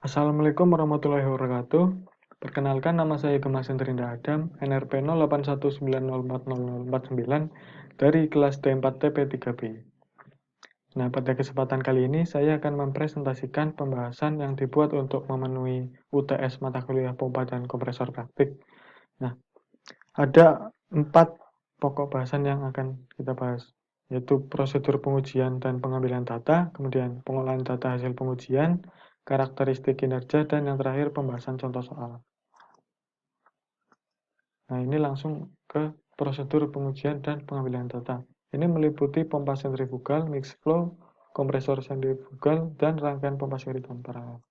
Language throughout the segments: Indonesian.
Assalamualaikum warahmatullahi wabarakatuh. Perkenalkan, nama saya Gemas Hendrinda Adam, NRP 0819040049 dari kelas D4TP3B. Nah, pada kesempatan kali ini saya akan mempresentasikan pembahasan yang dibuat untuk memenuhi UTS mata kuliah pompa dan kompresor praktik. Nah, ada 4 pokok bahasan yang akan kita bahas, yaitu prosedur pengujian dan pengambilan data, kemudian pengolahan data hasil pengujian, karakteristik kinerja, dan yang terakhir pembahasan contoh soal. Nah, ini langsung ke prosedur pengujian dan pengambilan data. Ini meliputi pompa sentrifugal, mixed flow, kompresor sentrifugal, dan rangkaian pompa seri dan paralel.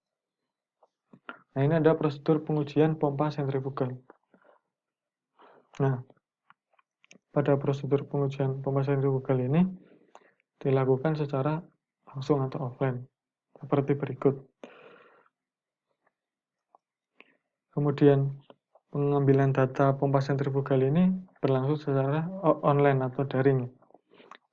Nah, ini ada prosedur pengujian pompa sentrifugal. Nah, pada prosedur pengujian pompa sentrifugal ini dilakukan secara langsung atau offline, seperti berikut. Kemudian pengambilan data pompa sentrifugal ini berlangsung secara online atau daring.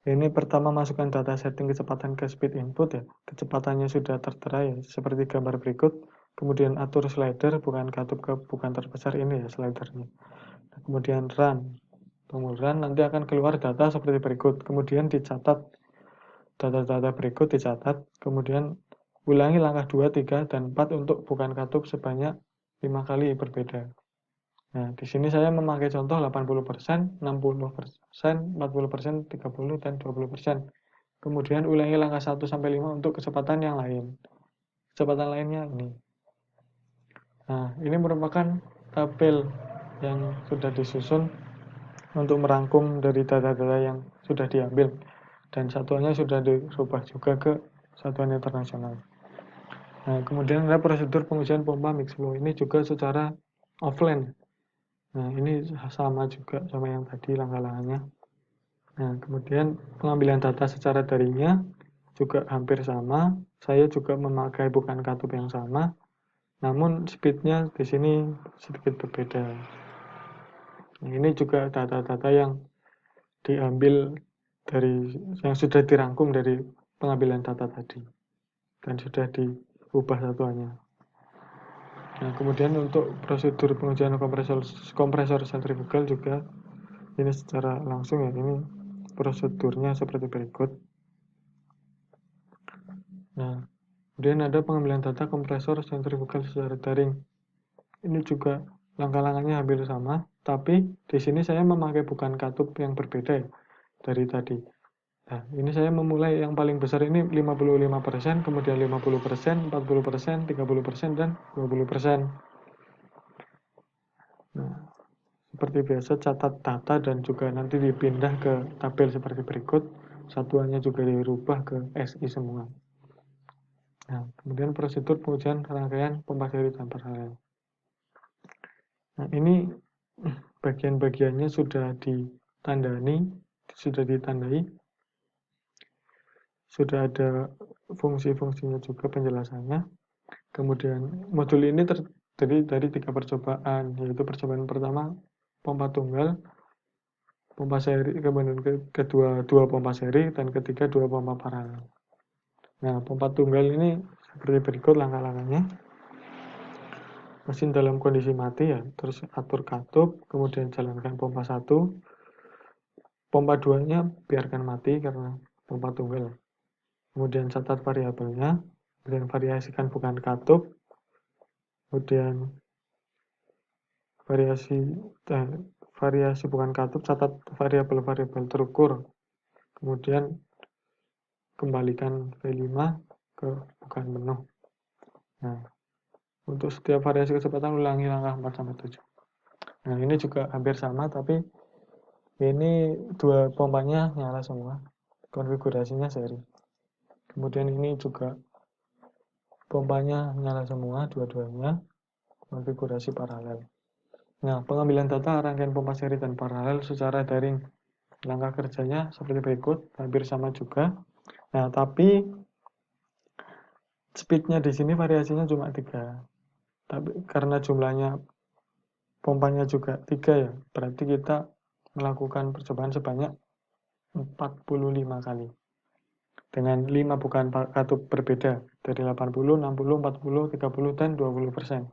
Ini pertama masukkan data setting kecepatan ke speed input ya. Kecepatannya sudah tertera ya, seperti gambar berikut. Kemudian atur slider bukan katup ke bukan terbesar ini ya slidernya. Kemudian run. Tunggu run, nanti akan keluar data seperti berikut. Kemudian dicatat data-data berikut dicatat. Kemudian ulangi langkah 2, 3, dan 4 untuk bukan katup sebanyak 5 kali berbeda. Nah, di sini saya memakai contoh 80%, 60%, 40%, 30%, dan 20%. Kemudian ulangi langkah 1 sampai 5 untuk kecepatan yang lain. Kecepatan lainnya ini. Nah, ini merupakan tabel yang sudah disusun untuk merangkum dari data-data yang sudah diambil. Dan satuannya sudah dirubah juga ke satuan internasional. Nah, kemudian ada prosedur pengujian pompa mixed flow. Ini juga secara offline. Nah, ini sama juga sama yang tadi langkah-langkahnya. Nah, kemudian pengambilan data secara daringnya juga hampir sama. Saya juga memakai bukan katup yang sama, namun speednya di sini sedikit berbeda. Nah, ini juga data-data yang diambil dari yang sudah dirangkum dari pengambilan data tadi dan sudah diubah satuannya. Nah, kemudian untuk prosedur pengujian kompresor sentrifugal juga ini secara langsung ya, ini prosedurnya seperti berikut. Nah, kemudian ada pengambilan data kompresor sentrifugal secara daring. Ini juga langkah-langkahnya hampir sama, tapi di sini saya memakai bukan katup yang berbeda ya, dari tadi. Nah, ini saya memulai yang paling besar ini 55%, kemudian 50%, 40%, 30%, dan 20%. Nah, seperti biasa catat data dan juga nanti dipindah ke tabel seperti berikut. Satuannya juga dirubah ke SI semua. Nah, kemudian prosedur pengujian rangkaian pompa seri dan paralel. Nah, ini bagian-bagiannya sudah ditandai, sudah ada fungsi-fungsinya juga penjelasannya. Kemudian modul ini terdiri dari 3 percobaan, yaitu percobaan pertama pompa tunggal, pompa seri, kemudian kedua 2 pompa seri, dan ketiga 2 pompa paralel. Nah, pompa tunggal ini seperti berikut langkah-langkahnya. Mesin dalam kondisi mati ya, terus atur katup, kemudian jalankan pompa 1, pompa 2-nya biarkan mati karena pompa tunggal. Kemudian catat variabelnya, kemudian variasikan bukan katup, kemudian variasi bukan katup, catat variabel-variabel terukur, kemudian kembalikan V5 ke bukan penuh. Nah, untuk setiap variasi kecepatan ulangi langkah 4 sampai 7. Nah, ini juga hampir sama, tapi ini 2 pompanya nyala semua. Konfigurasinya seri. Kemudian ini juga pompanya nyala semua, dua-duanya. Konfigurasi paralel. Nah, pengambilan data rangkaian pompa seri dan paralel secara daring. Langkah kerjanya seperti berikut, hampir sama juga. Nah, tapi speednya di sini variasinya cuma 3. Tapi karena jumlahnya pompanya juga 3 ya, berarti kita melakukan percobaan sebanyak 45 kali. dengan 5 bukaan katup berbeda dari 80, 60, 40, 30, dan 20%.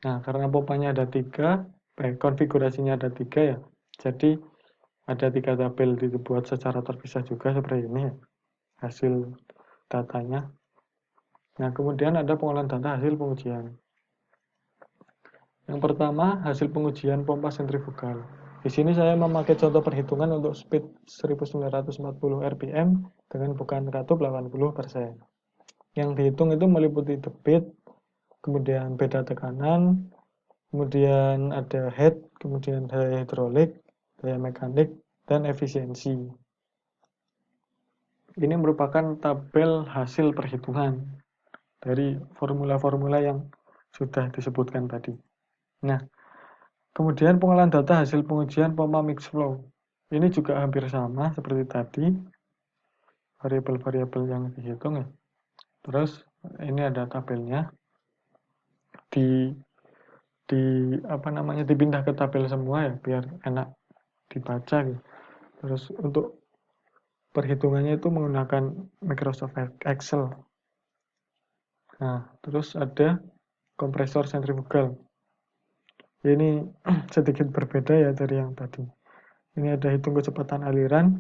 Nah, karena pompanya ada 3, konfigurasinya ada 3 ya, jadi ada 3 tabel dibuat secara terpisah juga seperti ini ya, hasil datanya. Nah, kemudian ada pengolahan data hasil pengujian. Yang pertama, hasil pengujian pompa sentrifugal. Di sini saya memakai contoh perhitungan untuk speed 1940 rpm dengan bukaan katup 80%. Yang dihitung itu meliputi debit, kemudian beda tekanan, kemudian ada head, kemudian daya hidrolik, daya mekanik, dan efisiensi. Ini merupakan tabel hasil perhitungan dari formula-formula yang sudah disebutkan tadi. Nah, kemudian pengolahan data hasil pengujian pompa mix flow. Ini juga hampir sama seperti tadi, variabel-variabel yang dihitung ya. Terus ini ada tabelnya, dipindah ke tabel semua ya, biar enak dibaca gitu. Terus untuk perhitungannya itu menggunakan Microsoft Excel. Nah, terus ada kompresor sentrifugal. Ini sedikit berbeda ya dari yang tadi. Ini ada hitung kecepatan aliran,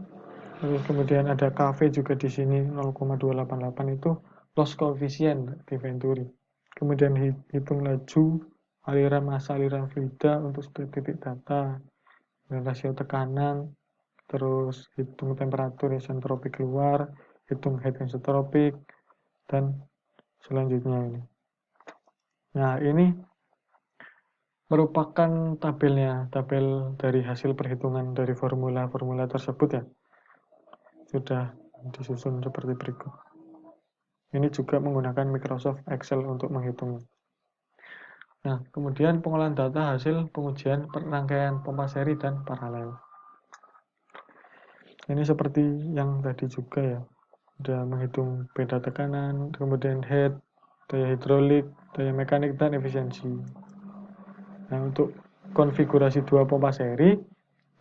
terus kemudian ada KV juga di sini 0,288 itu loss coefficient di Venturi. Kemudian hitung laju aliran massa aliran fluida untuk setiap titik data, dan rasio tekanan, terus hitung temperatur isentropik keluar, hitung head isentropik, dan selanjutnya ini. Nah, ini merupakan tabelnya, tabel dari hasil perhitungan dari formula-formula tersebut ya. Sudah disusun seperti berikut. Ini juga menggunakan Microsoft Excel untuk menghitung. Nah, kemudian pengolahan data hasil pengujian rangkaian pompa seri dan paralel. Ini seperti yang tadi juga ya. Sudah menghitung beda tekanan, kemudian head, daya hidrolik, daya mekanik, dan efisiensi. Nah, untuk konfigurasi dua pompa seri,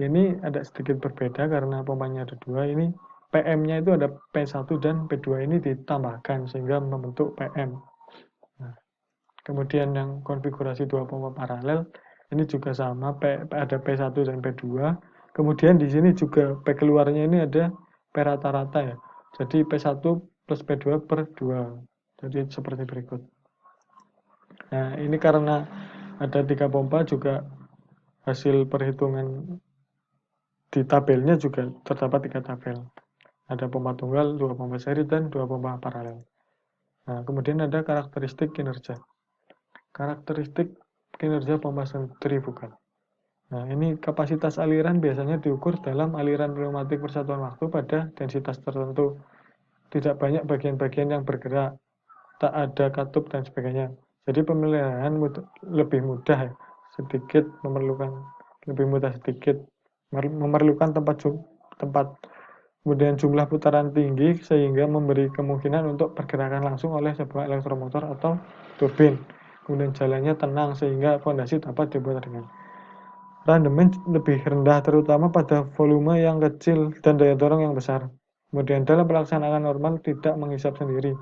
ini ada sedikit berbeda karena pompanya ada dua. Ini PM-nya itu ada P1 dan P2 ini ditambahkan sehingga membentuk PM. Nah, kemudian yang konfigurasi dua pompa paralel, ini juga sama, ada P1 dan P2. Kemudian di sini juga P keluarnya ini ada P rata-rata ya. Jadi P1 plus P2 per 2. Jadi seperti berikut. Nah, ini karena ada 3 pompa juga hasil perhitungan di tabelnya juga terdapat 3 tabel. Ada pompa tunggal, 2 pompa seri, dan 2 pompa paralel. Nah, kemudian ada karakteristik kinerja. Karakteristik kinerja pompa sentrifugal. Nah, ini kapasitas aliran biasanya diukur dalam aliran pneumatik persatuan waktu pada densitas tertentu. Tidak banyak bagian-bagian yang bergerak, tak ada katup dan sebagainya. Jadi pemeliharaan lebih mudah ya. Memerlukan tempat kemudian jumlah putaran tinggi sehingga memberi kemungkinan untuk pergerakan langsung oleh sebuah elektromotor atau turbin. Kemudian jalannya tenang sehingga fondasi dapat dibuat ringan. Randemen lebih rendah terutama pada volume yang kecil dan daya dorong yang besar. Kemudian dalam pelaksanaan normal tidak menghisap sendiri.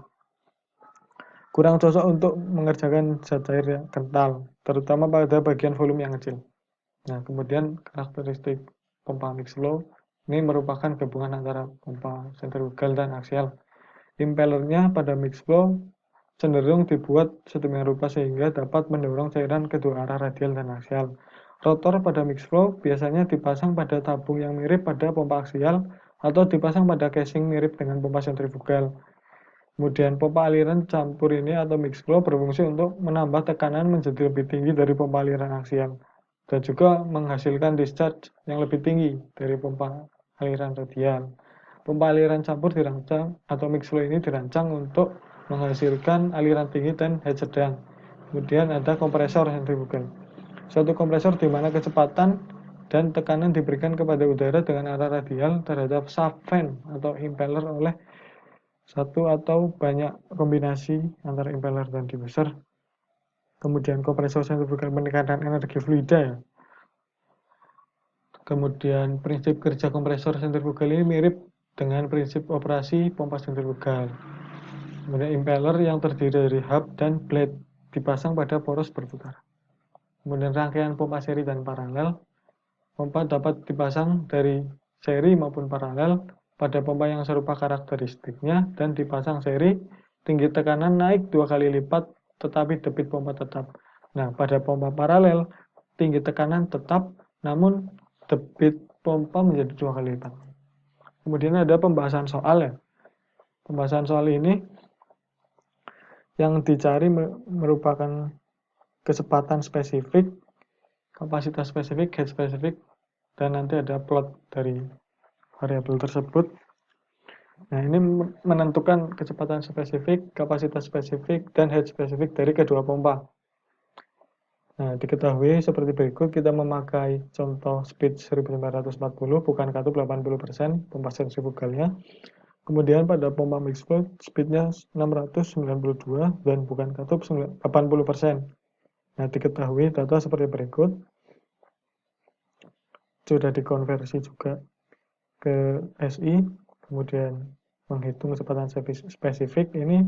Kurang cocok untuk mengerjakan zat cair yang kental, terutama pada bagian volume yang kecil. Nah, kemudian karakteristik pompa mix flow ini merupakan gabungan antara pompa sentrifugal dan aksial. Impellernya pada mix flow cenderung dibuat sedemikian rupa sehingga dapat mendorong cairan kedua arah radial dan aksial. Rotor pada mix flow biasanya dipasang pada tabung yang mirip pada pompa aksial atau dipasang pada casing mirip dengan pompa sentrifugal. Kemudian pompa aliran campur ini atau mix flow berfungsi untuk menambah tekanan menjadi lebih tinggi dari pompa aliran aksial dan juga menghasilkan discharge yang lebih tinggi dari pompa aliran radial. Pompa aliran campur dirancang atau mix flow ini dirancang untuk menghasilkan aliran tinggi dan head sedang. Kemudian ada kompresor sentrifugal. Suatu kompresor di mana kecepatan dan tekanan diberikan kepada udara dengan arah radial terhadap shaft fan atau impeller oleh satu atau banyak kombinasi antara impeller dan diffuser. Kemudian kompresor sentrifugal meningkatkan energi fluida ya. Kemudian prinsip kerja kompresor sentrifugal ini mirip dengan prinsip operasi pompa sentrifugal. Kemudian impeller yang terdiri dari hub dan blade dipasang pada poros berputar. Kemudian rangkaian pompa seri dan paralel. Pompa dapat dipasang dari seri maupun paralel pada pompa yang serupa karakteristiknya dan dipasang seri, tinggi tekanan naik 2 kali lipat tetapi debit pompa tetap. Nah, pada pompa paralel tinggi tekanan tetap namun debit pompa menjadi 2 kali lipat. Kemudian ada pembahasan soal ya. Pembahasan soal ini yang dicari merupakan kecepatan spesifik, kapasitas spesifik, head spesifik, dan nanti ada plot dari variabel tersebut. Nah, ini menentukan kecepatan spesifik, kapasitas spesifik, dan head spesifik dari kedua pompa. Nah, diketahui seperti berikut, kita memakai contoh speed 1940, bukan katup 80%, pompa sentrifugalnya. Kemudian pada pompa mixed flow, speednya 692 dan bukan katup 80%. Nah, diketahui data seperti berikut. Sudah dikonversi juga ke SI, kemudian menghitung kecepatan spesifik ini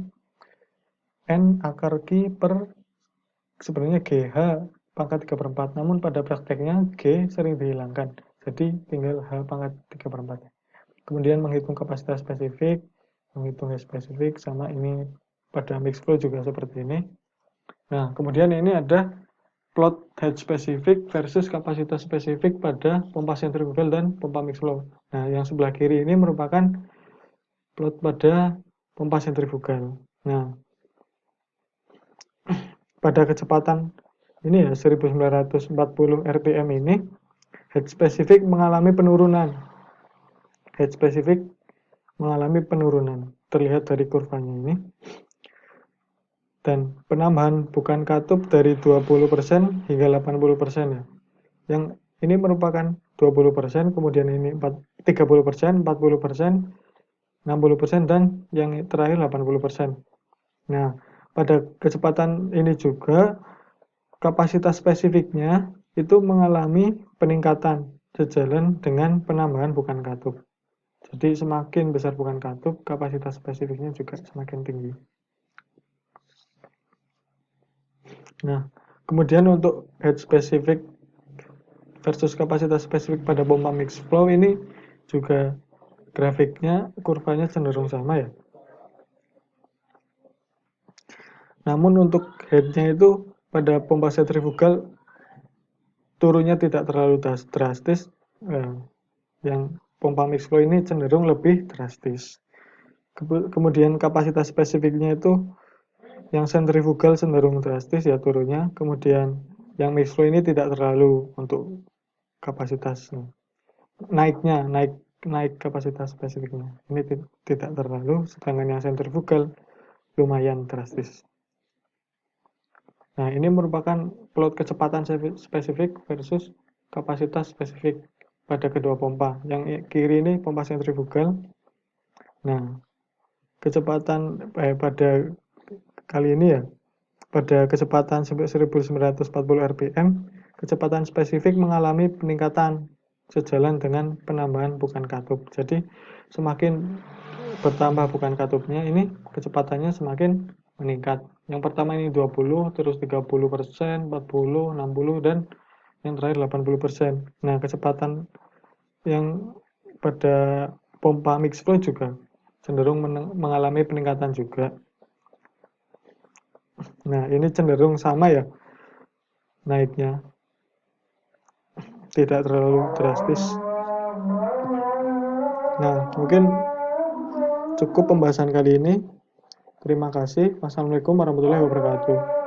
N akar Q per sebenarnya GH pangkat 3/4, namun pada prakteknya G sering dihilangkan, jadi tinggal H pangkat 3/4. Kemudian menghitung kapasitas spesifik, menghitung H spesifik, sama ini pada mixed flow juga seperti ini. Nah, kemudian ini ada plot head spesifik versus kapasitas spesifik pada pompa sentrifugal dan pompa mixed flow. Nah, yang sebelah kiri ini merupakan plot pada pompa sentrifugal. Nah, pada kecepatan ini ya 1940 rpm ini head spesifik mengalami penurunan. Head spesifik mengalami penurunan. Terlihat dari kurvanya ini. Dan penambahan bukan katup dari 20% hingga 80% ya. Yang ini merupakan 20%, kemudian ini 30%, 40%, 60%, dan yang terakhir 80%. Nah, pada kecepatan ini juga kapasitas spesifiknya itu mengalami peningkatan sejalan dengan penambahan bukan katup. Jadi semakin besar bukan katup, kapasitas spesifiknya juga semakin tinggi. Nah, kemudian untuk head spesifik versus kapasitas spesifik pada pompa mixed flow ini juga grafiknya, kurvanya cenderung sama ya. Namun untuk headnya itu pada pompa sentrifugal turunnya tidak terlalu drastis, yang pompa mixed flow ini cenderung lebih drastis. Kemudian kapasitas spesifiknya itu yang sentrifugal cenderung drastis ya turunnya, kemudian yang mixed flow ini tidak terlalu untuk kapasitas naik kapasitas spesifiknya. Ini tidak terlalu, sedangkan yang sentrifugal lumayan drastis. Nah, ini merupakan plot kecepatan spesifik versus kapasitas spesifik pada kedua pompa. Yang kiri ini pompa sentrifugal. Nah, kecepatan pada kali ini ya, pada kecepatan 1940 rpm, kecepatan spesifik mengalami peningkatan sejalan dengan penambahan bukan katup. Jadi semakin bertambah bukan katupnya, ini kecepatannya semakin meningkat. Yang pertama ini 20, terus 30%, 40, 60, dan yang terakhir 80%. Nah, kecepatan yang pada pompa mixed flow juga cenderung mengalami peningkatan juga. Nah, ini cenderung sama ya naiknya, tidak terlalu drastis. Nah, mungkin cukup pembahasan kali ini. Terima kasih. Wassalamualaikum warahmatullahi wabarakatuh.